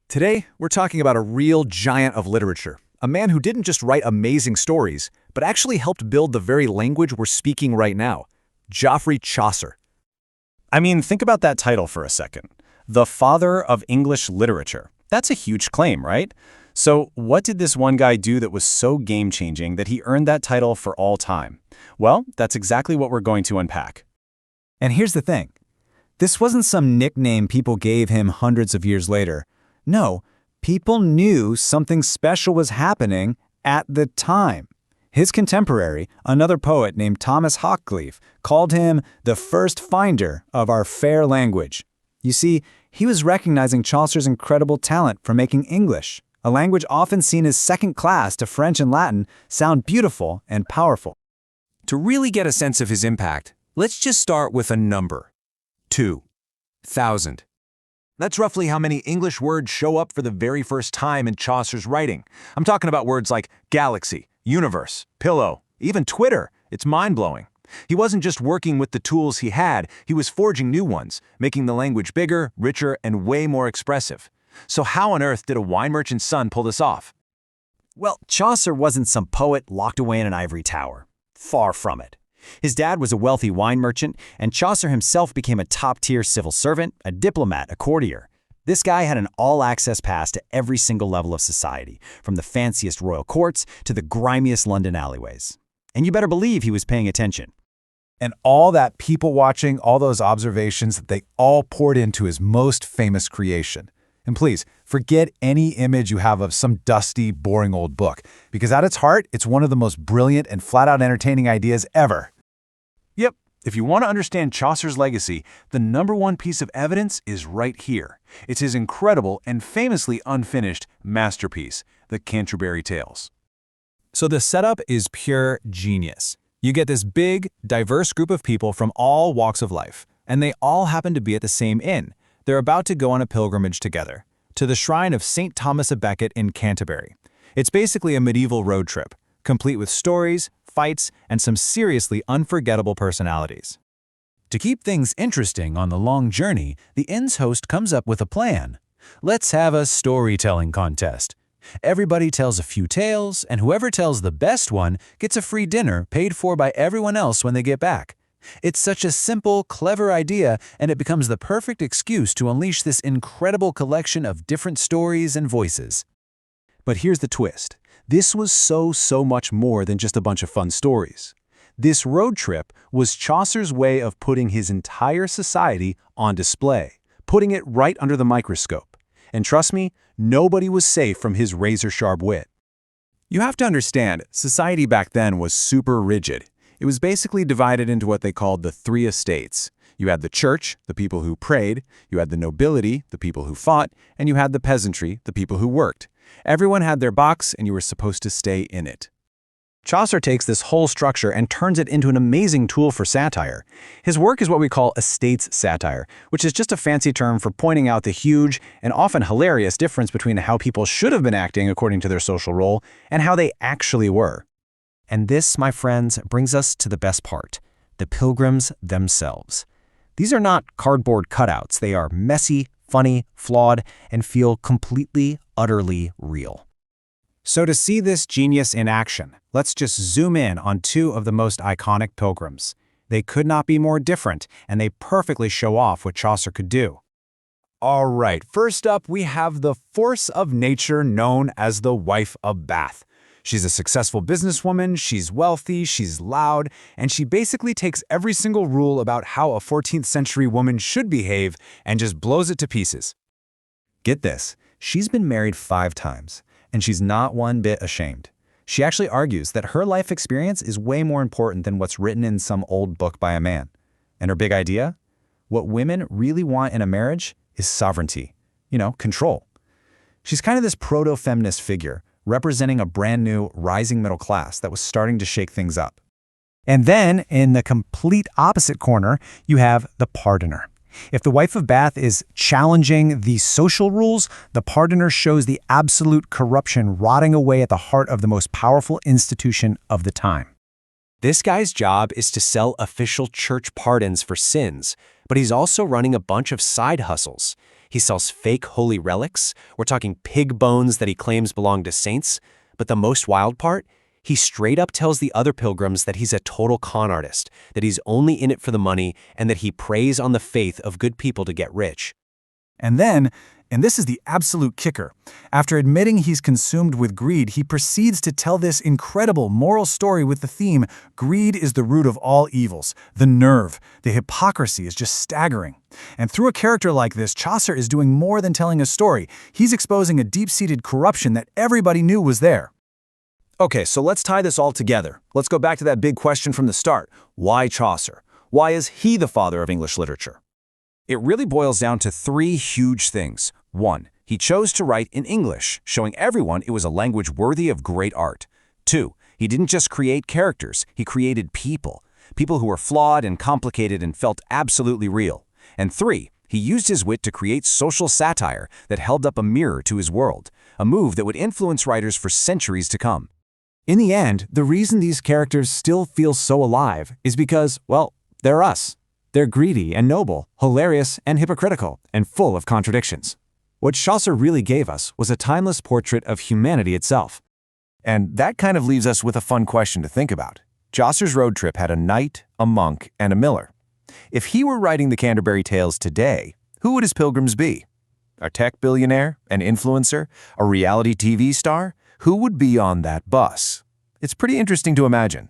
Today, we're talking about a real giant of literature, a man who didn't just write amazing stories, but actually helped build the very language we're speaking right now, Geoffrey Chaucer. I mean, think about that title for a second. The father of English literature. That's a huge claim, right? So what did this one guy do that was so game-changing that he earned that title for all time? Well, that's exactly what we're going to unpack. And here's the thing. This wasn't some nickname people gave him hundreds of years later. No, people knew something special was happening at the time. His contemporary, another poet named Thomas Hockleave, called him the first finder of our fair language. You see, he was recognizing Chaucer's incredible talent for making English, a language often seen as second class to French and Latin, sound beautiful and powerful. To really get a sense of his impact, let's just start with a number. 2,000. That's roughly how many English words show up for the very first time in Chaucer's writing. I'm talking about words like galaxy, universe, pillow, even Twitter. It's mind-blowing. He wasn't just working with the tools he had, he was forging new ones, making the language bigger, richer, and way more expressive. So how on earth did a wine merchant's son pull this off? Well, Chaucer wasn't some poet locked away in an ivory tower. Far from it. His dad was a wealthy wine merchant, and Chaucer himself became a top-tier civil servant, a diplomat, a courtier. This guy had an all-access pass to every single level of society, from the fanciest royal courts to the grimiest London alleyways. And you better believe he was paying attention. And all that people watching, all those observations, they all poured into his most famous creation. And please, forget any image you have of some dusty, boring old book, because at its heart, it's one of the most brilliant and flat-out entertaining ideas ever. Yep, if you want to understand Chaucer's legacy, the number one piece of evidence is right here. It's his incredible and famously unfinished masterpiece, the Canterbury Tales. So the setup is pure genius. You get this big, diverse group of people from all walks of life, and they all happen to be at the same inn. They're about to go on a pilgrimage together, to the shrine of St. Thomas à Becket in Canterbury. It's basically a medieval road trip, complete with stories, fights, and some seriously unforgettable personalities. To keep things interesting on the long journey, the inn's host comes up with a plan. Let's have a storytelling contest. Everybody tells a few tales, and whoever tells the best one gets a free dinner paid for by everyone else when they get back. It's such a simple, clever idea, and it becomes the perfect excuse to unleash this incredible collection of different stories and voices. But here's the twist. This was so much more than just a bunch of fun stories. This road trip was Chaucer's way of putting his entire society on display, putting it right under the microscope. And trust me, nobody was safe from his razor-sharp wit. You have to understand, society back then was super rigid. It was basically divided into what they called the three estates. You had the church, the people who prayed, you had the nobility, the people who fought, and you had the peasantry, the people who worked. Everyone had their box, and you were supposed to stay in it. Chaucer takes this whole structure and turns it into an amazing tool for satire. His work is what we call estates satire, which is just a fancy term for pointing out the huge and often hilarious difference between how people should have been acting according to their social role and how they actually were. And this, my friends, brings us to the best part, the pilgrims themselves. These are not cardboard cutouts. They are messy, funny, flawed, and feel completely, utterly real. So to see this genius in action, let's just zoom in on two of the most iconic pilgrims. They could not be more different, and they perfectly show off what Chaucer could do. All right, first up, we have the force of nature known as the wife of Bath. She's a successful businesswoman, she's wealthy, she's loud, and she basically takes every single rule about how a 14th century woman should behave and just blows it to pieces. Get this, she's been married 5 times, and she's not one bit ashamed. She actually argues that her life experience is way more important than what's written in some old book by a man. And her big idea? What women really want in a marriage is sovereignty. Control. She's kind of this proto-feminist figure, representing a brand new, rising middle class that was starting to shake things up. And then, in the complete opposite corner, you have the pardoner. If the wife of Bath is challenging the social rules, the pardoner shows the absolute corruption rotting away at the heart of the most powerful institution of the time. This guy's job is to sell official church pardons for sins, but he's also running a bunch of side hustles. He sells fake holy relics. We're talking pig bones that he claims belong to saints. But the most wild part? He straight up tells the other pilgrims that he's a total con artist, that he's only in it for the money, and that he preys on the faith of good people to get rich. And then, and this is the absolute kicker, after admitting he's consumed with greed, he proceeds to tell this incredible moral story with the theme, greed is the root of all evils. The nerve, the hypocrisy is just staggering. And through a character like this, Chaucer is doing more than telling a story. He's exposing a deep-seated corruption that everybody knew was there. Okay, so let's tie this all together. Let's go back to that big question from the start. Why Chaucer? Why is he the father of English literature? It really boils down to three huge things. 1. He chose to write in English, showing everyone it was a language worthy of great art. 2. He didn't just create characters, he created people. People who were flawed and complicated and felt absolutely real. And 3. He used his wit to create social satire that held up a mirror to his world, a move that would influence writers for centuries to come. In the end, the reason these characters still feel so alive is because, well, they're us. They're greedy and noble, hilarious and hypocritical, and full of contradictions. What Chaucer really gave us was a timeless portrait of humanity itself. And that kind of leaves us with a fun question to think about. Chaucer's road trip had a knight, a monk, and a miller. If he were writing the Canterbury Tales today, who would his pilgrims be? A tech billionaire? An influencer? A reality TV star? Who would be on that bus? It's pretty interesting to imagine.